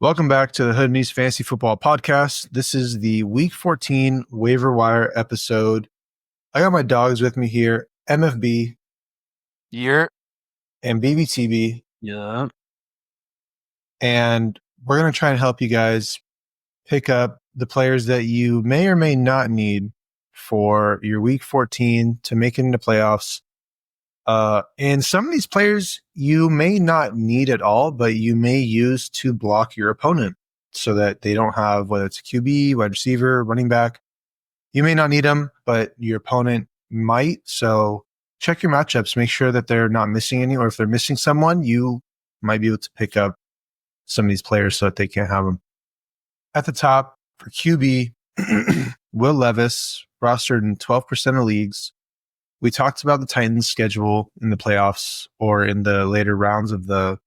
Welcome back to the Hood News Fantasy Football Podcast. This is the Week 14 waiver wire episode. I got my dogs with me here, MFB Year. and BBTB, Yeah. and we're going to try and help you guys pick up the players that you may or may not need for your Week 14 to make it into playoffs. And some of these players you may not need at all, but you may use to block your opponent so that they don't have, whether it's a QB, wide receiver, running back. You may not need them, but your opponent might. So check your matchups, make sure that they're not missing any, or if they're missing someone, you might be able to pick up some of these players so that they can't have them. At the top for QB, Will Levis, rostered in 12% of leagues. We talked about the Titans' schedule in the playoffs or in the later rounds of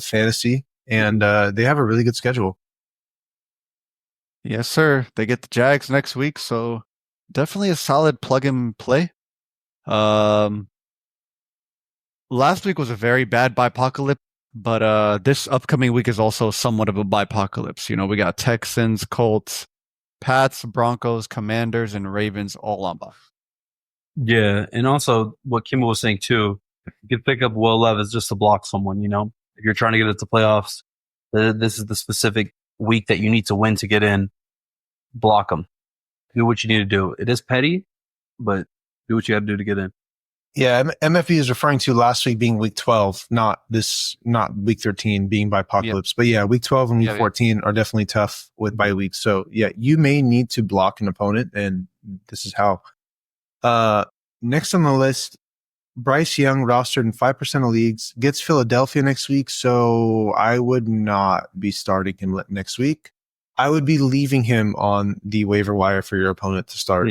fantasy, and they have a really good schedule. Yes, sir. They get the Jags next week, so definitely a solid plug and play. Last week was a very bad bipocalypse, but this upcoming week is also somewhat of a bipocalypse. You know, we got Texans, Colts, Pats, Broncos, Commanders, and Ravens all on bye. Yeah, and also what Kimball was saying too, you could pick up Will Levis just to block someone, you know? If you're trying to get into playoffs, this is the specific week that you need to win to get in. Block them. Do what you need to do. It is petty, but do what you got to do to get in. Yeah, MFE is referring to last week being week 12, not week 13 being bipocalypse. But yeah, week 12 and week 14 are definitely tough with bye weeks. So yeah, you may need to block an opponent, and this is how. Next on the list, Bryce Young, rostered in 5% of leagues, gets Philadelphia next week, so I would not be starting him next week. I would be leaving him on the waiver wire for your opponent to start.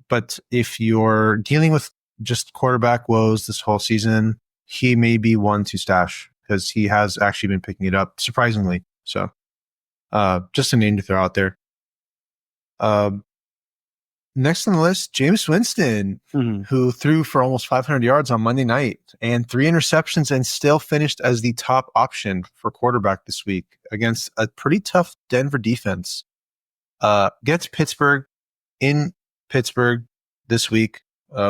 But if you're dealing with just quarterback woes this whole season, he may be one to stash because he has actually been picking it up surprisingly. So, just a name to throw out there. Next on the list, Jameis Winston, who threw for almost 500 yards on Monday night and 3 interceptions and still finished as the top option for quarterback this week against a pretty tough Denver defense. Gets Pittsburgh in Pittsburgh this week,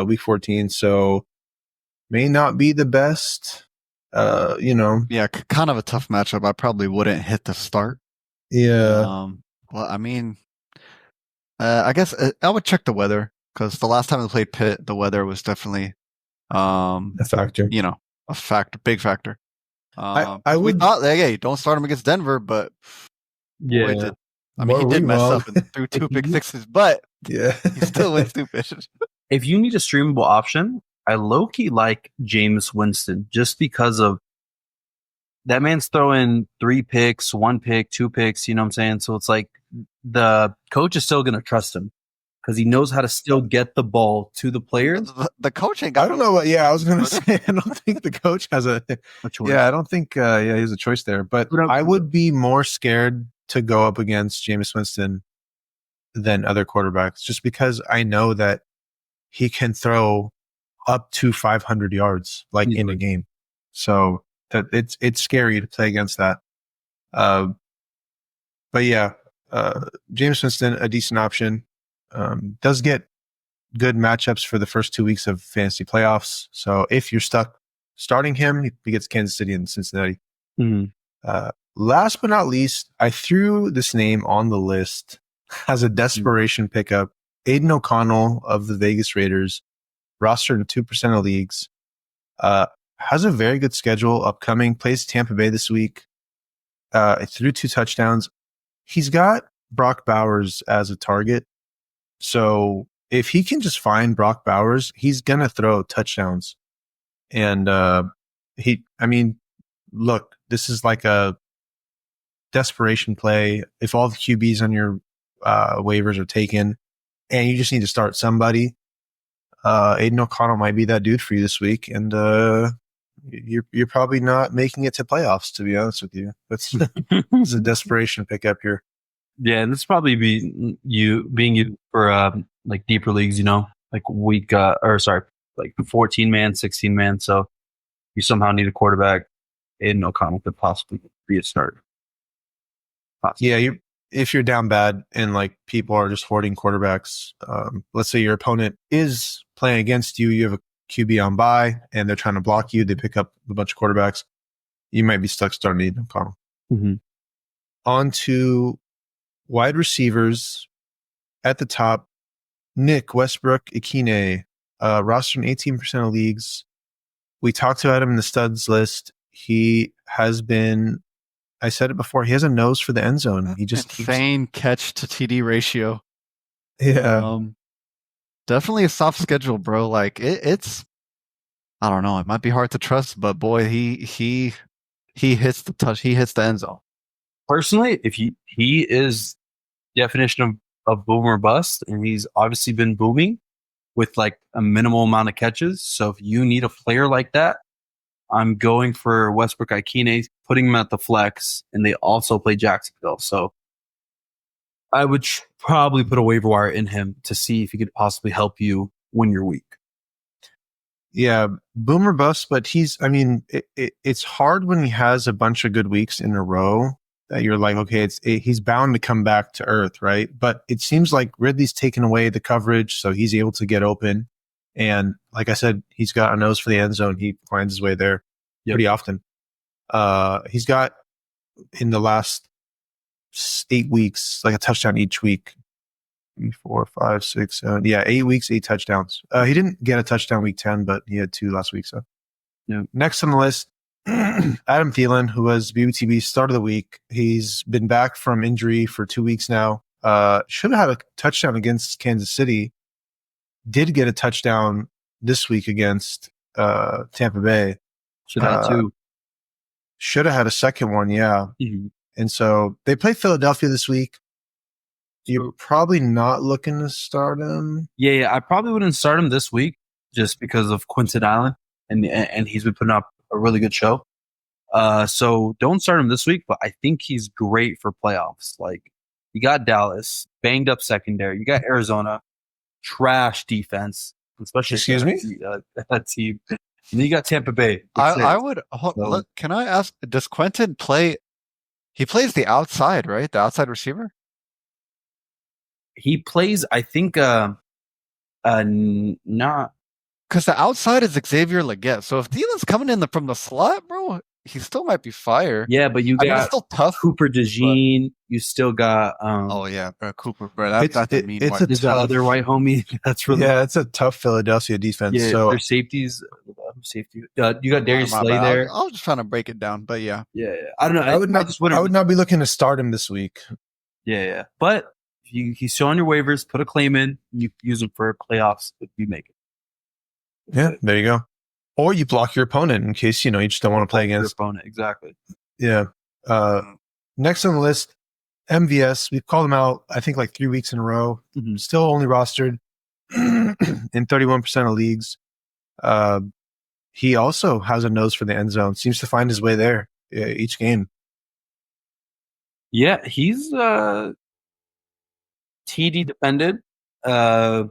week 14. So may not be the best, Yeah, kind of a tough matchup. I probably wouldn't hit the start. Yeah. Well, I mean, I guess I would check the weather because the last time we played Pitt, the weather was definitely a factor. You know, big factor. I we would thought, hey, don't start him against Denver, but yeah, he did mess up and threw 2 pick sixes, but yeah, he still went stupid. If you need a streamable option, I low-key like Jameis Winston just because of that man's throwing 3 picks, 1 pick, 2 picks, you know what I'm saying? So it's like the coach is still going to trust him because he knows how to still get the ball to the player. The coach ain't got I don't know what, I was going to say, I don't think the coach has a choice. Yeah, I don't think, he has a choice there, but I would be more scared to go up against Jameis Winston than other quarterbacks just because I know that he can throw up to 500 yards in a game. So that it's scary to play against that. But yeah, Jameis Winston, a decent option. Does get good matchups for the first 2 weeks of fantasy playoffs. So if you're stuck starting him, he gets Kansas City and Cincinnati. Last but not least, I threw this name on the list as a desperation pickup. Aiden O'Connell of the Vegas Raiders, rostered in 2% of leagues, has a very good schedule upcoming, plays Tampa Bay this week, threw 2 touchdowns. He's got Brock Bowers as a target. So if he can just find Brock Bowers, he's going to throw touchdowns. And look, this is like a desperation play. If all the QBs on your waivers are taken and you just need to start somebody, Aiden O'Connell might be that dude for you this week. And you're probably not making it to playoffs, to be honest with you. It's a desperation pickup here. Yeah, and this probably being you for like deeper leagues, you know, like like 14 man, 16 man. So you somehow need a quarterback. Aiden O'Connell could possibly be a starter. Possibly. Yeah, if you're down bad and like people are just hoarding quarterbacks, let's say your opponent is playing against you, you have a QB on bye, and they're trying to block you. They pick up a bunch of quarterbacks. You might be stuck starting Aiden O'Connell. Mm-hmm. On to wide receivers at the top. Nick Westbrook Ikine, rostered in 18% of leagues. We talked about him in the studs list. He has been, I said it before, he has a nose for the end zone. He just insane catch to TD ratio. Yeah. Definitely a soft schedule, bro. Like it's, I don't know. It might be hard to trust, but boy, he hits the touch. He hits the end zone. Personally, if he is definition of boom or bust, and he's obviously been booming with like a minimal amount of catches. So if you need a player like that, I'm going for Westbrook Ikine, putting him at the flex, and they also play Jacksonville. So I would probably put a waiver wire in him to see if he could possibly help you win your week. Yeah, boom or bust, but it's hard when he has a bunch of good weeks in a row that you're like, okay, he's bound to come back to earth, right? But it seems like Ridley's taken away the coverage, so he's able to get open. And like I said, he's got a nose for the end zone. He finds his way there pretty often. He's got in the last 8 weeks, like a touchdown each week. 3, 4, 5, 6, 7. Yeah, 8 weeks, 8 touchdowns. He didn't get a touchdown week 10, but he had 2 last week. So, yeah. Next on the list, Adam Thielen, who was BBTB start of the week. He's been back from injury for 2 weeks now. Should have had a touchdown against Kansas City. Did get a touchdown this week against Tampa Bay. Should have 2. Should have had a second one, yeah. Mm-hmm. And so they play Philadelphia this week. You're probably not looking to start him. Yeah, I probably wouldn't start him this week just because of Quinton Allen, and he's been putting up a really good show. So don't start him this week, but I think he's great for playoffs. Like, you got Dallas, banged up secondary. You got Arizona, trash defense, especially that team. And then you got Tampa Bay. I would look. Can I ask? Does Quentin play? He plays the outside, right? The outside receiver. He plays, I think, not because the outside is Xavier Legette. So if Thielen's coming in from the slot, bro, he still might be fire. Yeah, but you got it's still tough. Cooper DeJean. You still got. Cooper, bro. That's a mean. It's the other white homie. That's really it's a tough Philadelphia defense. Yeah, so their safeties. Safety. You got Darius Slay there. I was just trying to break it down, but yeah. I don't know. I would not be looking to start him this week. Yeah. But he's showing your waivers. Put a claim in. You use him for playoffs if you make it. Yeah, there you go. Or you block your opponent in case you just don't want to play against your opponent. Exactly. Yeah. Next on the list, MVS. We've called him out, I think, like 3 weeks in a row. Mm-hmm. Still only rostered in 31% of leagues. He also has a nose for the end zone. Seems to find his way there each game. Yeah, he's TD dependent. I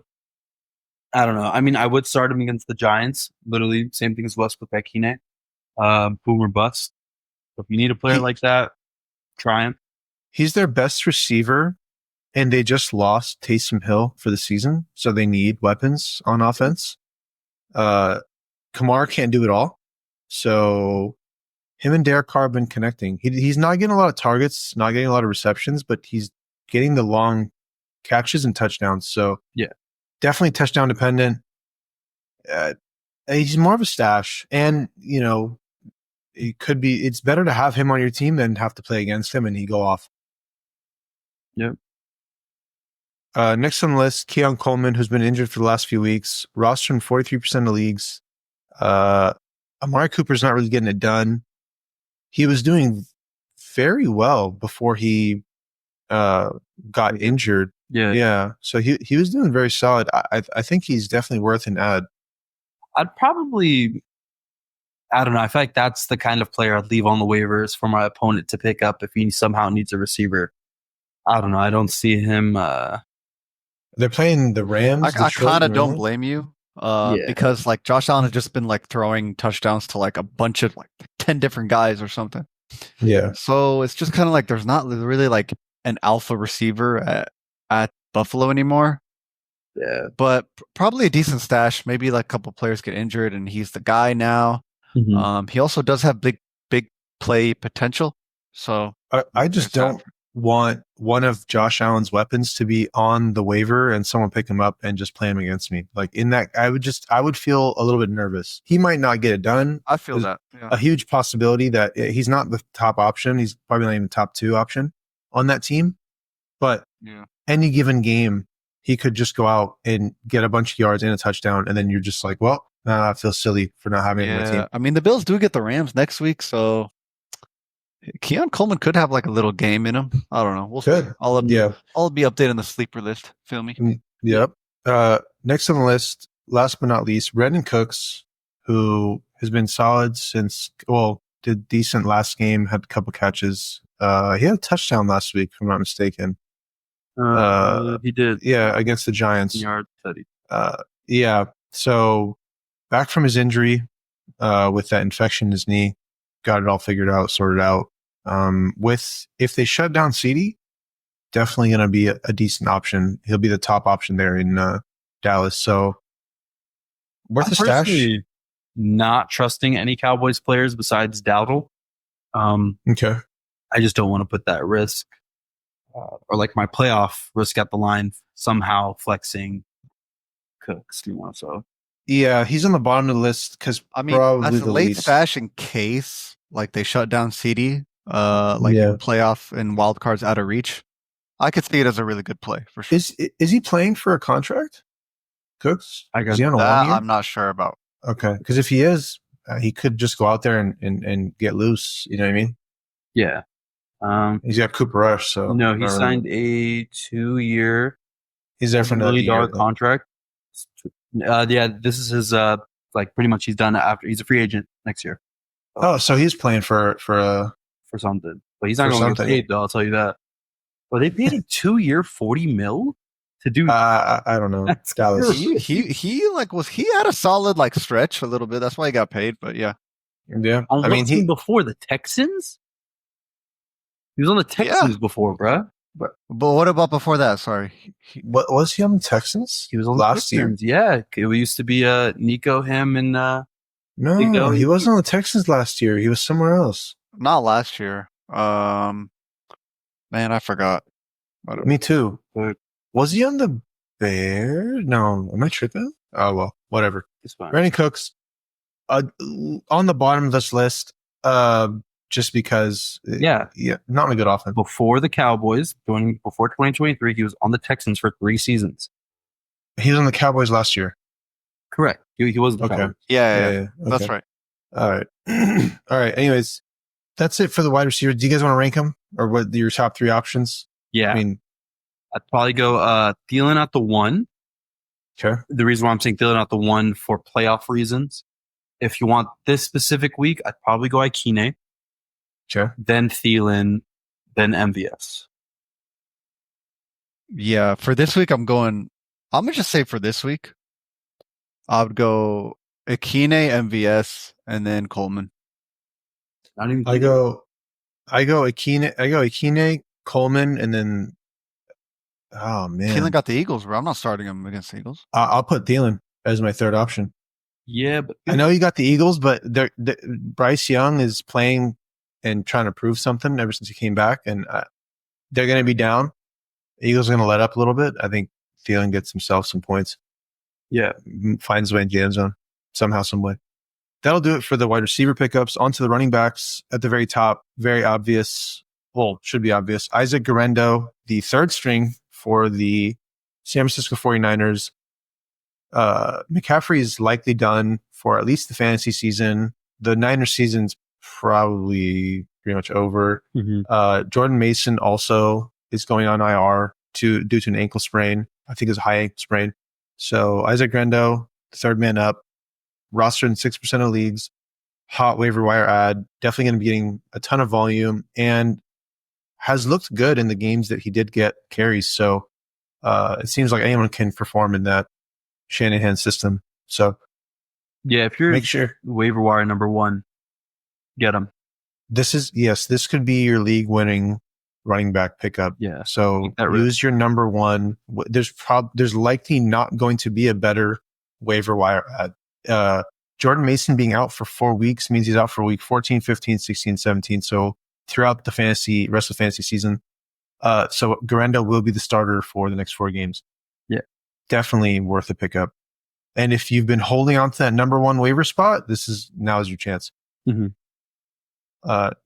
don't know. I mean, I would start him against the Giants. Literally, same thing as Westbrook Ikine. Boom or bust. So if you need a player like that, try him. He's their best receiver, and they just lost Taysom Hill for the season, so they need weapons on offense. Kamara can't do it all, so him and Derek Carr have been connecting. He's not getting a lot of targets, not getting a lot of receptions, but he's getting the long catches and touchdowns. So yeah, definitely touchdown dependent. He's more of a stash, and it's better to have him on your team than have to play against him and he go off. Yep. Next on the list, Keon Coleman, who's been injured for the last few weeks, rostered in 43% of leagues. Amari Cooper's not really getting it done. He was doing very well before he got injured. Yeah. So he was doing very solid. I think he's definitely worth an ad. I'd probably, I don't know. I feel like that's the kind of player I'd leave on the waivers for my opponent to pick up if he somehow needs a receiver. I don't know. I don't see him. They're playing the Rams. I kind of don't blame you because like Josh Allen has just been like throwing touchdowns to like a bunch of like 10 different guys or something. Yeah. So it's just kind of like there's not really like an alpha receiver at Buffalo anymore. Yeah. But probably a decent stash. Maybe like a couple players get injured and he's the guy now. He also does have big play potential. So I just don't want one of Josh Allen's weapons to be on the waiver and someone pick him up and just play him against me. Like in that, I would feel a little bit nervous. He might not get it done. I feel There's that. Yeah. a huge possibility that he's not the top option. He's probably not even the top 2 option on that team. But any given game, he could just go out and get a bunch of yards and a touchdown. And then you're just like, well, I feel silly for not having it in my team. I mean, the Bills do get the Rams next week. So Keon Coleman could have like a little game in him. I don't know. We'll see. I'll be updating the sleeper list. Feel me? Yep. Next on the list, last but not least, Brandon Cooks, who has been solid since, did decent last game, had a couple catches. He had a touchdown last week, if I'm not mistaken. He did. Yeah, against the Giants. Yeah. So back from his injury, with that infection in his knee, got it all figured out, sorted out. If they shut down CD, definitely going to be a decent option. He'll be the top option there in Dallas. So worth a stash. Not trusting any Cowboys players besides Dowdle. Okay. I just don't want to put that risk or like my playoff risk at the line somehow flexing Cooks. So yeah, he's on the bottom of the list because probably as a late least. stash in case like they shut down CD, playoff and wild cards out of reach. I could see it as a really good play for sure. Is he playing for a contract? Cooks? Is he on a long year? I'm not sure about. Okay, because if he is, he could just go out there and get loose. You know what I mean? Yeah. He's got Cooper Rush, so no, he signed a 2-year. He's there for another year contract. This is his pretty much he's done after he's a free agent next year. So he's playing for something, but he's not going to get paid though. I'll tell you that. But they paid a 2-year $40 million to do. I don't know. Dallas. He had a solid like stretch a little bit. That's why he got paid. But yeah. I mean, he before the Texans. He was on the Texans before, bruh. But what about before that? Sorry. What was he on the Texans? He was on last the Texans. Yeah, it used to be Nico, him, and no, he wasn't on the Texans last year. He was somewhere else. Not last year. Man, I forgot. Me too. But was he on the Bears? No, am I tripping? Oh well, whatever. It's fine. Brandon Cooks, on the bottom of this list, just because, not a good offense. Before the Cowboys, before 2023, he was on the Texans for 3 seasons. He was on the Cowboys last year. Correct. He was the Cowboys. Yeah. Okay. That's right. All right. All right. Anyways, that's it for the wide receiver. Do you guys want to rank them, or what your top 3 options? Yeah. I mean, I'd probably go Thielen at the 1. Sure. The reason why I'm saying Thielen at the 1 for playoff reasons. If you want this specific week, I'd probably go Ikine. Sure. Then Thielen, then MVS. Yeah, for this week, I'm gonna just say for this week, I would go Ikine, MVS, and then Coleman. I go Ikine, Coleman, and then oh man, Thielen got the Eagles, bro. I'm not starting him against the Eagles. I'll put Thielen as my third option. Yeah, but I know you got the Eagles, but Bryce Young is playing and trying to prove something ever since he came back, and they're going to be down. The Eagles are going to let up a little bit. I think Thielen gets himself some points. Yeah, finds his way in the end zone somehow, some way. That'll do it for the wide receiver pickups. On to the running backs at the very top. Very obvious. Well, should be obvious. Isaac Guerrero, the third string for the San Francisco 49ers. McCaffrey is likely done for at least the fantasy season. The Niners season's probably pretty much over. Mm-hmm. Jordan Mason also is going on IR due to an ankle sprain. I think it's a high ankle sprain. So Isaac Guerrero, the third man up, rostered in 6% of leagues, hot waiver wire ad, definitely going to be getting a ton of volume and has looked good in the games that he did get carries. So it seems like anyone can perform in that Shanahan system. So yeah, if you're make sure waiver wire number 1, Get him. This could be your league winning running back pickup. Yeah. So Take that risk. use your number one. There's likely not going to be a better waiver wire ad. Jordan Mason being out for 4 weeks means he's out for week 14, 15, 16, 17. So throughout the rest of the fantasy season. So Garendo will be the starter for the next 4 games. Yeah. Definitely worth a pickup. And if you've been holding on to that number one waiver spot, now is your chance. Mm-hmm.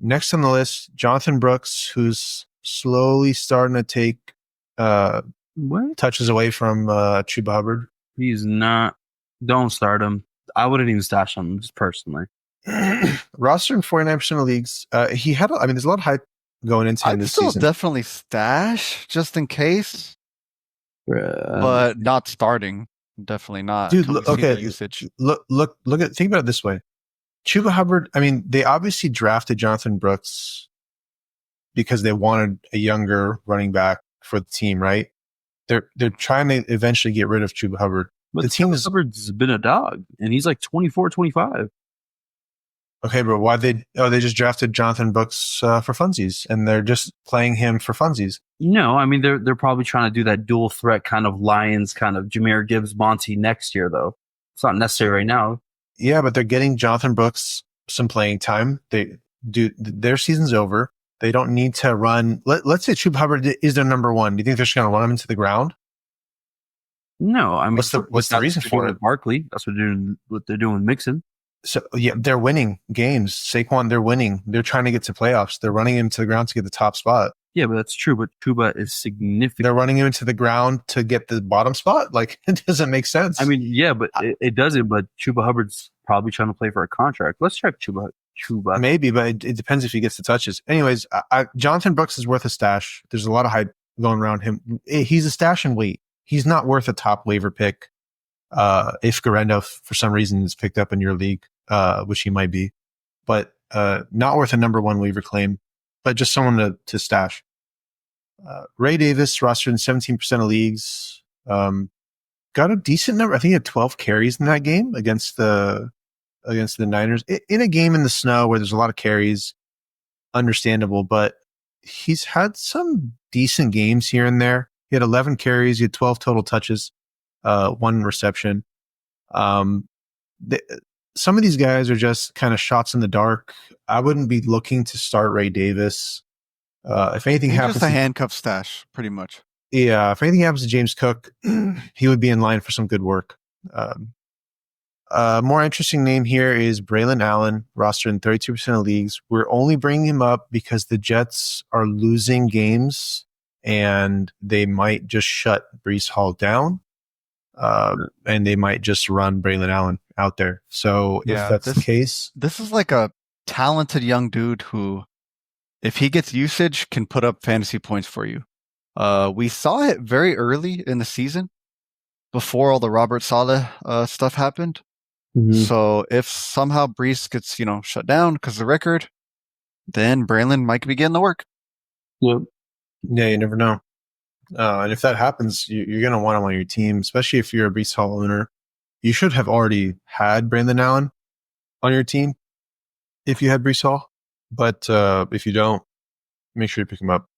Next on the list, Jonathan Brooks, who's slowly starting to take touches away from Chuba Hubbard. He's not. Don't start him. I wouldn't even stash him, just personally. Roster in 49% of leagues. There's a lot of hype going into him I'd this still season. definitely stash just in case, but not starting. Definitely not. Dude, until we see okay. the usage. Think about it this way. Chuba Hubbard, they obviously drafted Jonathan Brooks because they wanted a younger running back for the team, right? They're trying to eventually get rid of Chuba Hubbard. But the team Hubbard's been a dog, and he's like 24, 25. Okay, bro, why they just drafted Jonathan Brooks for funsies, and they're just playing him for funsies. No, they're probably trying to do that dual threat kind of Lions kind of Jahmyr Gibbs Monty next year, though. It's not necessary right now. Yeah, but they're getting Jonathan Brooks some playing time. Their season's over. They don't need to run. Let's say Chuba Hubbard is their number one. Do you think they're just going to run him into the ground? No, what's the reason for it? Barkley. That's what they're doing with Mixon. So yeah, they're winning games. Saquon, they're winning. They're trying to get to playoffs. They're running him to the ground to get the top spot. Yeah, but that's true. But Chuba is significant. They're running him into the ground to get the bottom spot. Like, it doesn't make sense. Yeah, but it doesn't. But Chuba Hubbard's probably trying to play for a contract. Let's check Chuba. Maybe, but it depends if he gets the touches. Anyways, Jonathan Brooks is worth a stash. There's a lot of hype going around him. He's a stash and wait. He's not worth a top waiver pick. If Garendo for some reason is picked up in your league, which he might be, but not worth a number one waiver claim, but just someone to stash. Ray Davis rostered in 17% of leagues. Got a decent number. I think he had 12 carries in that game against the Niners in a game in the snow where there's a lot of carries. Understandable, but he's had some decent games here and there. He had 11 carries. He had 12 total touches, 1 reception. Some of these guys are just kind of shots in the dark. I wouldn't be looking to start Ray Davis. If anything happens, just a handcuff stash, pretty much. Yeah, if anything happens to James Cook, he would be in line for some good work. More interesting name here is Braylon Allen, rostered in 32% of leagues. We're only bringing him up because the Jets are losing games and they might just shut Breece Hall down. And they might just run Braylon Allen out there. So if that's the case, this is like a talented young dude who, if he gets usage, can put up fantasy points for you. We saw it very early in the season before all the Robert Saleh stuff happened. Mm-hmm. So if somehow Breece gets, shut down because of the record, then Braylon might be getting the work. Yep. Yeah, you never know. And if that happens, you're going to want him on your team, especially if you're a Breece Hall owner. You should have already had Braylon Allen on your team if you had Breece Hall. But if you don't, make sure you pick him up.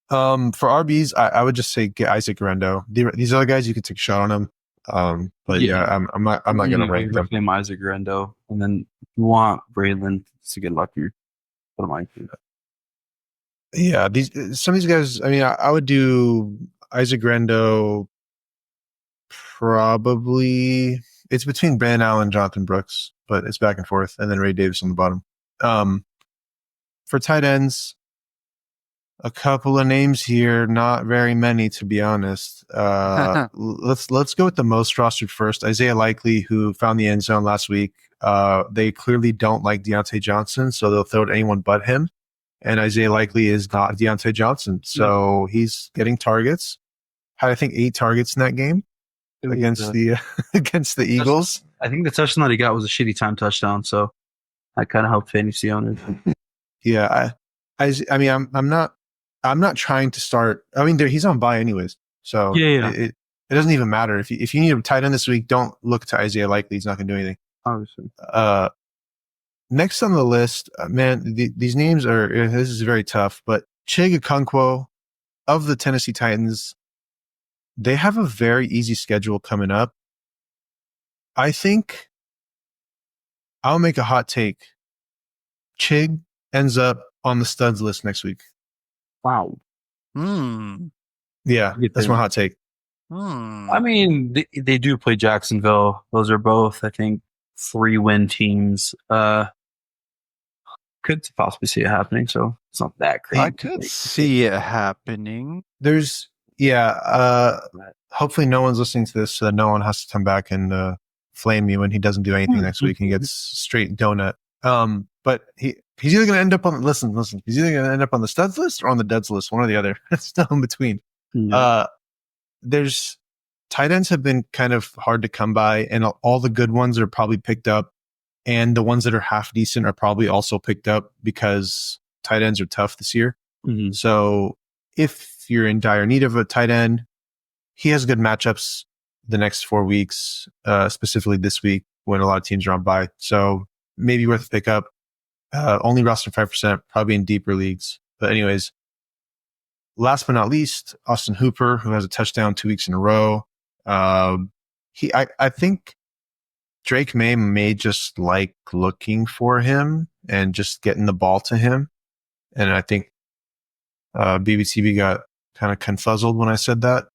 For RBs, I would just say get Isaac Garendo. These other guys, you could take a shot on them. But I'm not going to rank them. Name Isaac Garendo, and then you want Braylon to get lucky. What am I doing? Yeah, some of these guys. I would do Isaac Garendo. Probably it's between Braylon Allen and Jonathan Brooks, but it's back and forth, and then Ray Davis on the bottom. For tight ends, a couple of names here, not very many to be honest. Let's go with the most rostered first. Isaiah Likely, who found the end zone last week. They clearly don't like Deontay Johnson, so they'll throw it to anyone but him. And Isaiah Likely is not Deontay Johnson, so he's getting targets. Had I think 8 targets in that game against the Eagles. I think the touchdown that he got was a shitty time touchdown, so that kind of helped fantasy owners. Yeah, I'm not trying to start. He's on bye anyways, so it doesn't even matter if you need a tight end this week. Don't look to Isaiah Likely; he's not going to do anything. Obviously. next on the list, man, these names are, this is very tough, but Chig Okonkwo of the Tennessee Titans, they have a very easy schedule coming up. I think I'll make a hot take. Chig ends up on the studs list next week. Wow. Yeah, that's my hot take. I mean, they do play Jacksonville. Those are both, I think, 3-win teams. Could possibly see it happening, so it's not that crazy. I could see it happening. There's, hopefully no one's listening to this so that no one has to come back and flame me when he doesn't do anything next week and he gets straight donut. But he's either going to end up on, listen, he's either going to end up on the studs list or on the duds list, one or the other. It's still in between. There's tight ends have been kind of hard to come by, and all the good ones are probably picked up, and the ones that are half decent are probably also picked up because tight ends are tough this year. Mm-hmm. So if you're in dire need of a tight end, he has good matchups the next 4 weeks, specifically this week when a lot of teams are on bye. So maybe worth a pickup. Only roster 5%, probably in deeper leagues. But anyways, last but not least, Austin Hooper, who has a touchdown 2 weeks in a row. I think Drake may just like looking for him and just getting the ball to him. And I think BBTB got kind of confuzzled when I said that.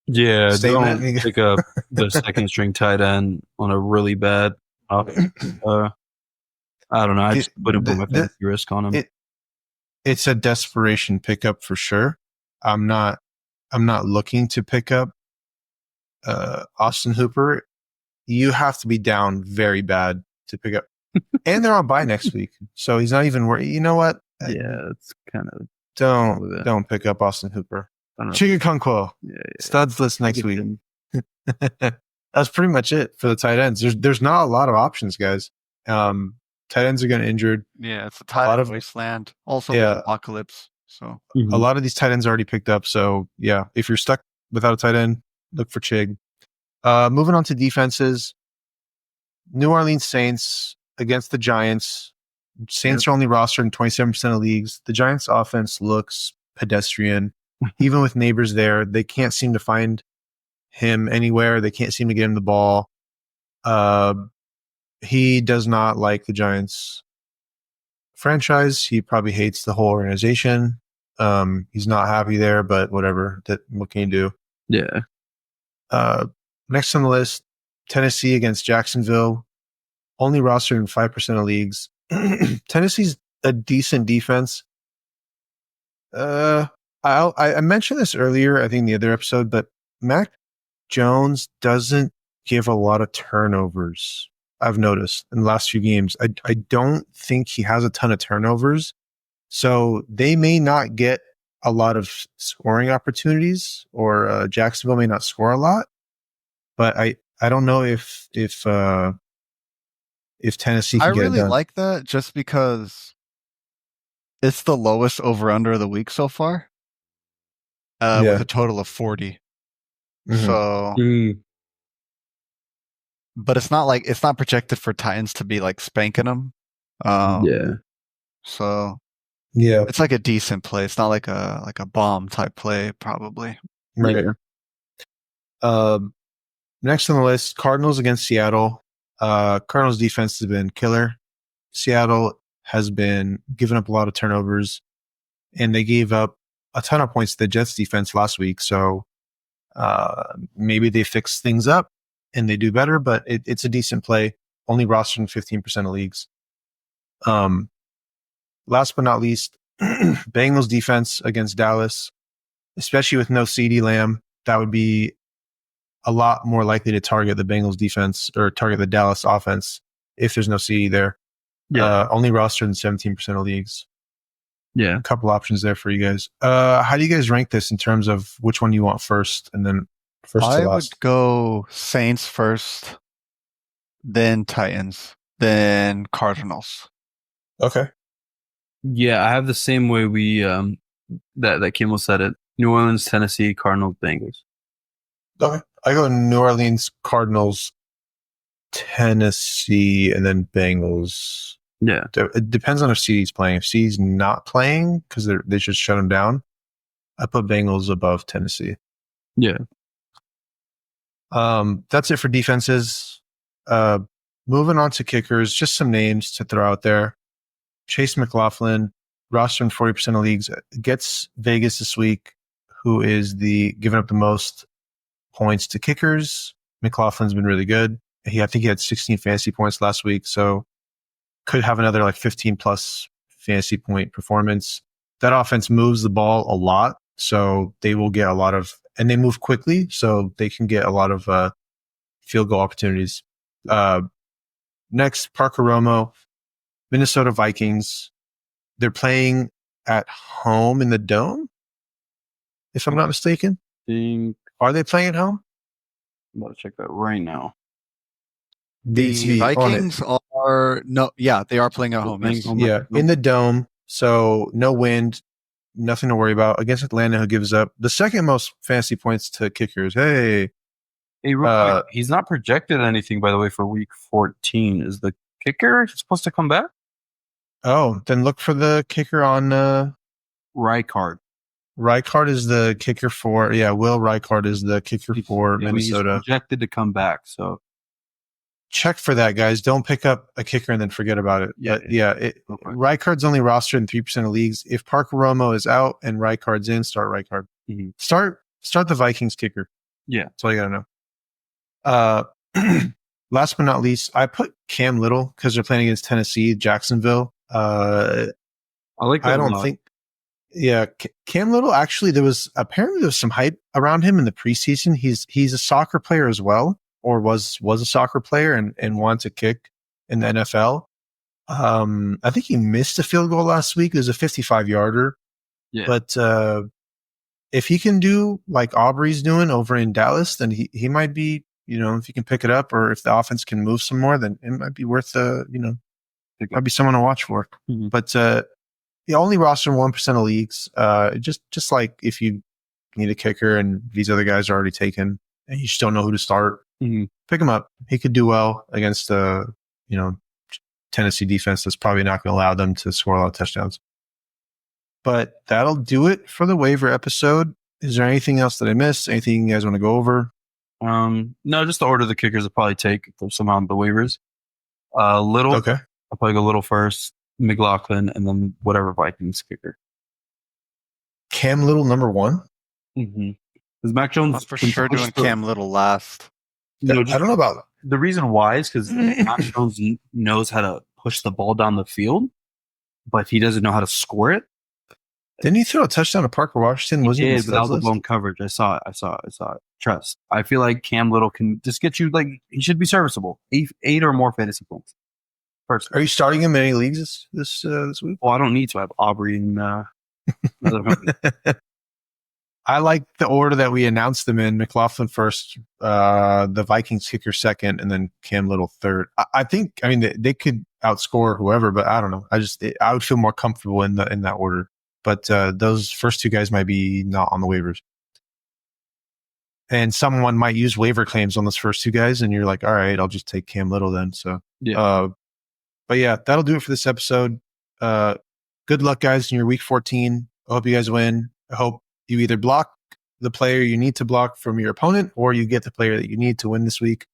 Yeah, statement. Don't pick up the second string tight end on a really bad. I don't know. I just wouldn't put my fantasy risk on him. It's a desperation pickup for sure. I'm not looking to pick up Austin Hooper. You have to be down very bad to pick up. And they're on bye next week. So he's not even worried. You know what? Yeah, it's kind of don't pick up Austin Hooper. Chig Okonkwo. Studs list next week. That's pretty much it for the tight ends. There's not a lot of options, guys. Tight ends are getting injured. Yeah, it's a tight end wasteland. Also, apocalypse. So a lot of these tight ends are already picked up. So yeah, if you're stuck without a tight end, look for Chig. Moving on to defenses. New Orleans Saints against the Giants. Saints are only rostered in 27% of leagues. The Giants offense looks pedestrian. Even with Neighbors there, they can't seem to find him anywhere. They can't seem to get him the ball. He does not like the Giants franchise. He probably hates the whole organization. He's not happy there, but whatever. What can you do? Yeah. Next on the list, Tennessee against Jacksonville. Only rostered in 5% of leagues. Tennessee's a decent defense. I mentioned this earlier, I think in the other episode, but Mac Jones doesn't give a lot of turnovers. I've noticed in the last few games. I don't think he has a ton of turnovers. So they may not get a lot of scoring opportunities, or Jacksonville may not score a lot. But I don't know if Tennessee can get it done. I really like that just because it's the lowest over-under of the week so far, with a total of 40. So, but it's not projected for Titans to be like spanking them. So it's like a decent play. It's not like a bomb type play, probably. Right. Next on the list, Cardinals against Seattle. Cardinals defense has been killer. Seattle has been giving up a lot of turnovers, and they gave up a ton of points to the Jets defense last week. So maybe they fix things up and they do better, but it's a decent play. Only rostered in 15% of leagues. Last but not least, Bengals defense against Dallas, especially with no CeeDee Lamb. That would be a lot more likely to target the Bengals defense or target the Dallas offense if there's no CeeDee there. Only rostered in 17% of leagues. Yeah. A couple options there for you guys. How do you guys rank this in terms of which one you want first and then first to last? I would go Saints first, then Titans, then Cardinals. Okay. Yeah, I have the same way we that Kimmel said it. New Orleans, Tennessee, Cardinals, Bengals. Okay. I go New Orleans, Cardinals, Tennessee, and then Bengals. Yeah. It depends on if CD's playing. If CD's not playing because they just shut him down, I put Bengals above Tennessee. Yeah. That's it for defenses. Moving on to kickers, just some names to throw out there. Chase McLaughlin, roster in 40% of leagues, gets Vegas this week, who is giving up the most points to kickers. McLaughlin's been really good. I think he had 16 fantasy points last week, so could have another like 15 plus fantasy point performance. That offense moves the ball a lot, so they will get a lot of, and they move quickly, so they can get a lot of field goal opportunities. Next, Parker Romo, Minnesota Vikings. They're playing at home in the Dome, if I'm not mistaken. Are they playing at home? I'm about to check that right now. The Vikings are they are playing at home. Yes. Yeah, in the Dome, so no wind, nothing to worry about against Atlanta, who gives up the second most fantasy points to kickers. Hey, he's not projected anything, by the way, for week 14. Is the kicker supposed to come back? Oh, then look for the kicker on Rijkaard. Rijkaard is the kicker for Will Rijkaard is the kicker for Minnesota. He's projected to come back, so check for that, guys. Don't pick up a kicker and then forget about it. Yeah, Rijkaard's only rostered in 3% of leagues. If Parker Romo is out and Rijkaard's in, start Rijkaard. Mm-hmm. Start the Vikings kicker. Yeah, that's all you gotta know. Last but not least, I put Cam Little because they're playing against Tennessee, Jacksonville. I like that. I don't think. Yeah, Cam Little. Actually, there was some hype around him in the preseason. He's a soccer player as well, or was a soccer player and wanted to kick in the NFL. I think he missed a field goal last week. It was a 55-yarder. Yeah. But if he can do like Aubrey's doing over in Dallas, then he might be, if he can pick it up, or if the offense can move some more, then it might be worth might be someone to watch for. Mm-hmm. But only roster in 1% of leagues. Just like if you need a kicker and these other guys are already taken and you just don't know who to start, pick him up. He could do well against Tennessee defense that's probably not going to allow them to score a lot of touchdowns. But that'll do it for the waiver episode. Is there anything else that I missed? Anything you guys want to go over? No, just the order of the kickers will probably take somehow the waivers. Little. Okay. I'll probably go Little first, McLaughlin, and then whatever Vikings kicker. Cam Little number 1? Mm-hmm. Is Mac Jones for sure doing Cam Little last? I don't know about the reason why is because Mac Jones knows how to push the ball down the field, but he doesn't know how to score it. Didn't he throw a touchdown to Parker Washington? He did, without the blown coverage. I saw it. Trust. I feel like Cam Little can just get you, like, he should be serviceable. 8 or more fantasy points. First. Are you starting him in any leagues this week? Well, I don't need to. I have Aubrey and I like the order that we announced them in. McLaughlin first, the Vikings kicker second, and then Cam Little third. I think they could outscore whoever, but I don't know. I would feel more comfortable in that order. But those first two guys might be not on the waivers. And someone might use waiver claims on those first two guys, and you're like, all right, I'll just take Cam Little then. So, yeah. But yeah, that'll do it for this episode. Good luck, guys, in your week 14. I hope you guys win. I hope you either block the player you need to block from your opponent, or you get the player that you need to win this week.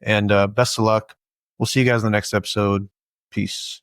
And best of luck. We'll see you guys in the next episode. Peace.